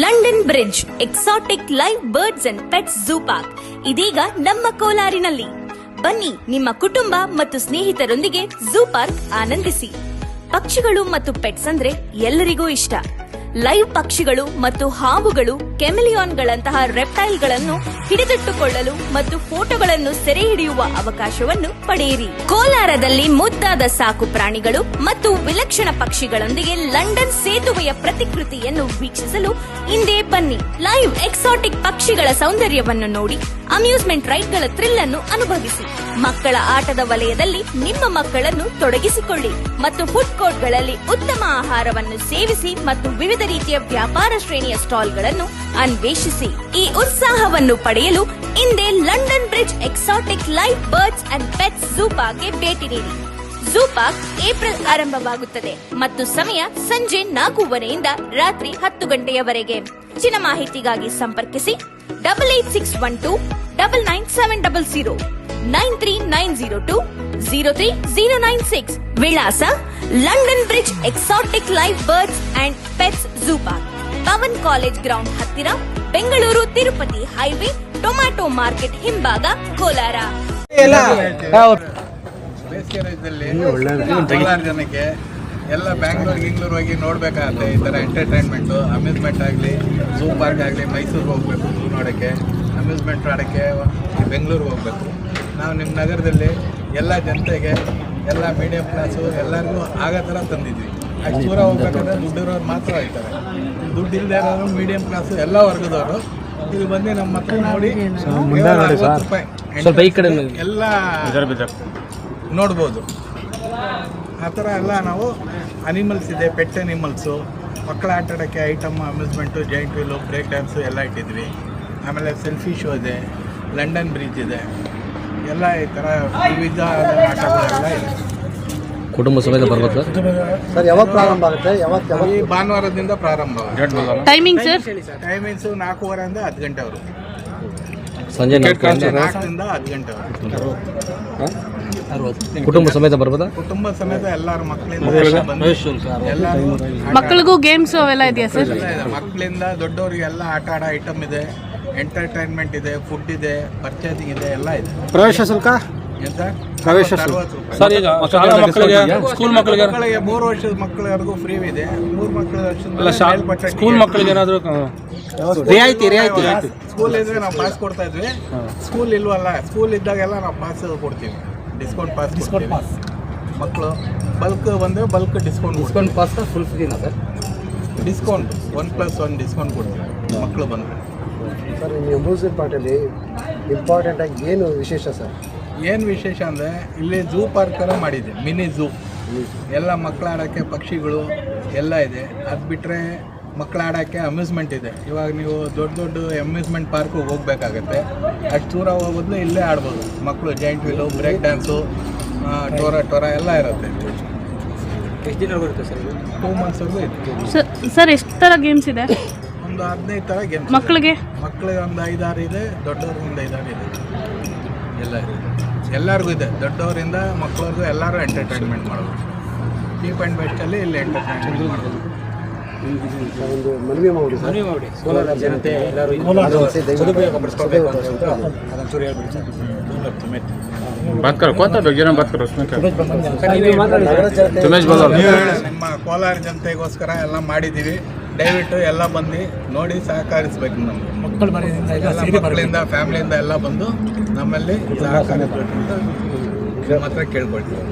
London Bridge exotic live birds and pets zoo park ಇದೀಗ ನಮ್ಮ ಕೋಲಾರಿನಲ್ಲಿ. ಬನ್ನಿ, ನಿಮ್ಮ ಕುಟುಂಬ ಮತ್ತು ಸ್ನೇಹಿತರೊಂದಿಗೆ ಝೂ ಪಾರ್ಕ್ ಆನಂದಿಸಿ. ಪಕ್ಷಿಗಳು ಮತ್ತು ಪೆಟ್ಸ್ ಅಂದ್ರೆ ಎಲ್ಲರಿಗೂ ಇಷ್ಟ. ಲೈವ್ ಪಕ್ಷಿಗಳು ಮತ್ತು ಹಾವುಗಳು, ಕೆಮಿಲಿಯಾನ್ಗಳಂತಹ ರೆಪ್ಟೈಲ್ಗಳನ್ನು ಹಿಡಿದಿಟ್ಟುಕೊಳ್ಳಲು ಮತ್ತು ಫೋಟೋಗಳನ್ನು ಸೆರೆ ಹಿಡಿಯುವ ಅವಕಾಶವನ್ನು ಪಡೆಯಿರಿ. ಕೋಲಾರದಲ್ಲಿ ಮುದ್ದಾದ ಸಾಕು ಪ್ರಾಣಿಗಳು ಮತ್ತು ವಿಲಕ್ಷಣ ಪಕ್ಷಿಗಳೊಂದಿಗೆ ಲಂಡನ್ ಸೇತುವೆಯ ಪ್ರತಿಕೃತಿಯನ್ನು ವೀಕ್ಷಿಸಲು ಹಿಂದೆ ಬನ್ನಿ. ಲೈವ್ ಎಕ್ಸಾಟಿಕ್ ಪಕ್ಷಿಗಳ ಸೌಂದರ್ಯವನ್ನು ನೋಡಿ ಅಮ್ಯೂಸ್ಮೆಂಟ್ ರೈಡ್ಗಳ ಥ್ರಿಲ್ ಅನ್ನು ಅನುಭವಿಸಿ. ಮಕ್ಕಳ ಆಟದ ವಲಯದಲ್ಲಿ ನಿಮ್ಮ ಮಕ್ಕಳನ್ನು ತೊಡಗಿಸಿಕೊಳ್ಳಿ ಮತ್ತು ಫುಡ್ ಕೋರ್ಟ್ಗಳಲ್ಲಿ ಉತ್ತಮ ಆಹಾರವನ್ನು ಸೇವಿಸಿ ಮತ್ತು ವಿವಿಧ ರೀತಿಯ ವ್ಯಾಪಾರ ಶ್ರೇಣಿಯ ಸ್ಟಾಲ್ಗಳನ್ನು ಅನ್ವೇಷಿಸಿ. ಈ ಉತ್ಸಾಹವನ್ನು ಪಡೆಯಲು ಹಿಂದೆ London Bridge exotic live birds and pets zoo ಪಾರ್ಕ್ಗೆ ಭೇಟಿ ನೀಡಿ. ಝೂ ಪಾರ್ಕ್ ಏಪ್ರಿಲ್ ಆರಂಭವಾಗುತ್ತದೆ ಮತ್ತು ಸಮಯ ಸಂಜೆ 4:15 ರಾತ್ರಿ 10 ಗಂಟೆಯವರೆಗೆ. ಹೆಚ್ಚಿನ ಮಾಹಿತಿಗಾಗಿ ಸಂಪರ್ಕಿಸಿ 8861299700 9390203096. ವಿಳಾಸ London Bridge exotic live birds and pets zoo park, Pavan college ground ಹತ್ತಿರ, Bengaluru Tirupati highway, tomato market ಹಿಂಭಾಗ, ಕೋಲಾರ. ಬೇಸಿಗೆ ರಾಜ್ಯದಲ್ಲಿ ಕೋಲಾರ ಜನಕ್ಕೆ ಎಲ್ಲ ಬ್ಯಾಂಗ್ಳೂರು ಹೋಗಿ ನೋಡ್ಬೇಕಾಗತ್ತೆ. ಈ ಥರ ಎಂಟರ್ಟೈನ್ಮೆಂಟು, ಅಮ್ಯೂಸ್ಮೆಂಟ್ ಆಗಲಿ, ಝೂ ಪಾರ್ಕ್ ಆಗಲಿ, ಮೈಸೂರಿಗೆ ಹೋಗಬೇಕು ಝೂ ನೋಡೋಕ್ಕೆ, ಅಮ್ಯೂಸ್ಮೆಂಟ್ ಆಡೋಕ್ಕೆ ಬೆಂಗಳೂರಿಗೆ ಹೋಗಬೇಕು. ನಾವು ನಿಮ್ಮ ನಗರದಲ್ಲಿ ಎಲ್ಲ ಜನತೆಗೆ, ಎಲ್ಲ ಮೀಡಿಯಂ ಕ್ಲಾಸು ಎಲ್ಲರಿಗೂ ಆಗೋ ಥರ ತಂದಿದ್ವಿ. ಅಷ್ಟು ದೂರ ಹೋಗ್ಬೇಕಂದ್ರೆ ದುಡ್ಡಿರೋರು ಮಾತ್ರ ಹೋಗ್ತಾರೆ. ದುಡ್ಡು ಇಲ್ಲದೆ ಇರೋರು ಮೀಡಿಯಂ ಕ್ಲಾಸು ಎಲ್ಲ ವರ್ಗದವರು ಇದು ಬಂದು ನಮ್ಮ ಹತ್ರ ನೋಡಿ ₹50 ಎಲ್ಲ ನೋಡ್ಬೋದು. ಆ ಥರ ಎಲ್ಲ ನಾವು ಅನಿಮಲ್ಸ್ ಇದೆ, ಪೆಟ್ ಅನಿಮಲ್ಸು, ಮಕ್ಕಳ ಆಟ ಆಡೋಕ್ಕೆ item, amusement, giant wheel, break dance ಎಲ್ಲ ಇಟ್ಟಿದ್ವಿ. ಆಮೇಲೆ ಸೆಲ್ಫಿ ಶೋ ಇದೆ, ಲಂಡನ್ ಬ್ರಿಡ್ಜ್ ಇದೆ, ಎಲ್ಲ ಈ ಥರ ವಿವಿಧ ಆಟಗಳೆಲ್ಲ ಇದೆ. ಕುಟುಂಬ ಸಮೇತ ಬರ್ಬೇಕು ಸರ್. ಯಾವಾಗ ಪ್ರಾರಂಭ ಆಗುತ್ತೆ? ಈ ಭಾನುವಾರದಿಂದ ಪ್ರಾರಂಭ. Timing sir? ಟೈಮಿಂಗ್ಸು 4:15 10 ಗಂಟೆವರೆಗೂ. ಸಂಜೆ 4ರಿಂದ 10 ಗಂಟೆವರೆಗೂ. ಕುಟುಂಬ ಸಮೇತ ಬರ್ಬೋದಾ? ಕುಟುಂಬ ಸಮೇತ ಎಲ್ಲರೂ ಮಕ್ಕಳಿಂದ ಎಲ್ಲರೂ ಮಕ್ಕಳಿಗೂ ಗೇಮ್ಸ್ ಅವೆಲ್ಲ ಇದೆಯಾ ಸರ್? ಮಕ್ಕಳಿಂದ ದೊಡ್ಡವರಿಗೆಲ್ಲ ಆಟ ಆಡೋ ಐಟಮ್ ಇದೆ, ಎಂಟರ್ಟೈನ್ಮೆಂಟ್ ಇದೆ, ಫುಡ್ ಇದೆ, ಪರ್ಚೇಸಿಂಗ್ ಇದೆ, ಎಲ್ಲ ಇದೆ. ಪ್ರವೇಶ ಶುಲ್ಕ ಎಂತ? ಪ್ರವೇಶ ಸರ್, ಈಗ ಶಾಲಾ ಮಕ್ಕಳಿಗೆ, ಸ್ಕೂಲ್ ಮಕ್ಕಳಿಗೆ 3 ವರ್ಷದ ಮಕ್ಕಳಿಗೂ ಫ್ರೀ ಇದೆ. 3 ಮಕ್ಕಳ ಸ್ಕೂಲ್ ಮಕ್ಕಳಿಗೆ ಏನಾದರೂ ರಿಯಾಯಿತಿ ಸ್ಕೂಲ್ ಇದ್ರೆ ನಾವು ಪಾಸ್ ಕೊಡ್ತಾ ಇದ್ವಿ. ಸ್ಕೂಲ್ ಇಲ್ವಲ್ಲ, ಸ್ಕೂಲ್ ಇದ್ದಾಗೆಲ್ಲ ನಾವು ಪಾಸ್ ಕೊಡ್ತೀವಿ, ಡಿಸ್ಕೌಂಟ್ ಪಾಸ್. ಮಕ್ಕಳು ಬಲ್ಕ್ ಬಂದರೆ ಬಲ್ಕ್ ಡಿಸ್ಕೌಂಟ್ ಪಾಸ್ ಫುಲ್ ಫ್ರೀನಾ ಸರ್? ಡಿಸ್ಕೌಂಟ್ 1+1 ಡಿಸ್ಕೌಂಟ್ ಕೊಡ್ತೀವಿ ಮಕ್ಕಳು ಬಂದರೆ. ಸರ್, ನಿಮ್ಮ ಅಮ್ಯೂಸ್ಮೆಂಟ್ ಪಾರ್ಕಲ್ಲಿ ಇಂಪಾರ್ಟೆಂಟಾಗಿ ಏನು ವಿಶೇಷ ಸರ್? ಏನು ವಿಶೇಷ ಅಂದರೆ ಇಲ್ಲಿ ಝೂ ಪಾರ್ಕ್ ಥರ ಮಾಡಿದೆ, ಮಿನಿ ಝೂ. ಎಲ್ಲ ಮಕ್ಕಳು ಆಡೋಕ್ಕೆ ಪಕ್ಷಿಗಳು ಎಲ್ಲ ಇದೆ. ಅದು ಬಿಟ್ಟರೆ ಮಕ್ಕಳು ಆಡೋಕ್ಕೆ ಅಮ್ಯೂಸ್ಮೆಂಟ್ ಇದೆ. ಇವಾಗ ನೀವು ದೊಡ್ಡ ಅಮ್ಯೂಸ್ಮೆಂಟ್ ಪಾರ್ಕು ಹೋಗ್ಬೇಕಾಗತ್ತೆ. ಅಷ್ಟು ದೂರ ಹೋಗೋದು ಇಲ್ಲೇ ಆಡ್ಬೋದು ಮಕ್ಕಳು. ಜೈಂಟ್ ವೀಲು, ಬ್ರೇಕ್ ಡ್ಯಾನ್ಸು, ಟೋರ ಎಲ್ಲ ಇರುತ್ತೆ. ಎಷ್ಟು ದಿನ ಬರುತ್ತೆ ಸರ್? 2 ಮಂತ್ಸ್ವರೆಗೂ ಇದೆ. ಸರ್, ಎಷ್ಟು ಥರ ಗೇಮ್ಸ್ ಇದೆ? ಒಂದು 15 ಥರ ಗೇಮ್ಸ್ ಮಕ್ಕಳಿಗೆ ಒಂದು 5-6 ಇದೆ, ದೊಡ್ಡವ್ರಿಗೆ ಒಂದು 5-6 ಇದೆ. ಎಲ್ಲ ಇದೆ, ಎಲ್ಲರಿಗೂ ಇದೆ. ದೊಡ್ಡವರಿಂದ ಮಕ್ಕಳಿಗೂ ಎಲ್ಲರೂ ಎಂಟರ್ಟೈನ್ಮೆಂಟ್ ಮಾಡ್ಬೋದು. ಚೀಪ್ ಆ್ಯಂಡ್ ಬೆಸ್ಟಲ್ಲಿ ಇಲ್ಲಿ ಎಂಟರ್ಟೈನ್ಮೆಂಟ್ ಮಾಡ್ಬೋದು. ಒಂದು ಮನವಿ ಮಾಡಿ ಕೋಲಾರ ಜನತೆ ಎಲ್ಲರೂ ಸದುಪಯೋಗ ಪಡಿಸ್ಕೋಬೇಕು ಅಂತ ಅದೊಂಚೂರು ಹೇಳ್ಬಿಡಿ ಸರ್. ನಿಮ್ಮ ಕೋಲಾರ ಜನತೆಗೋಸ್ಕರ ಎಲ್ಲ ಮಾಡಿದ್ದೀವಿ. ದಯವಿಟ್ಟು ಎಲ್ಲ ಬಂದು ನೋಡಿ ಸಹಕರಿಸ್ಬೇಕು. ನಮಗೆ ಮಕ್ಕಳಿಂದ ಫ್ಯಾಮಿಲಿಯಿಂದ ಎಲ್ಲ ಬಂದು ನಮ್ಮಲ್ಲಿ ಸಹಕರಿಸಬೇಕು ಅಂತ ನಿಮ್ಮ ಹತ್ರ ಕೇಳ್ಕೊಳ್ತೀವಿ.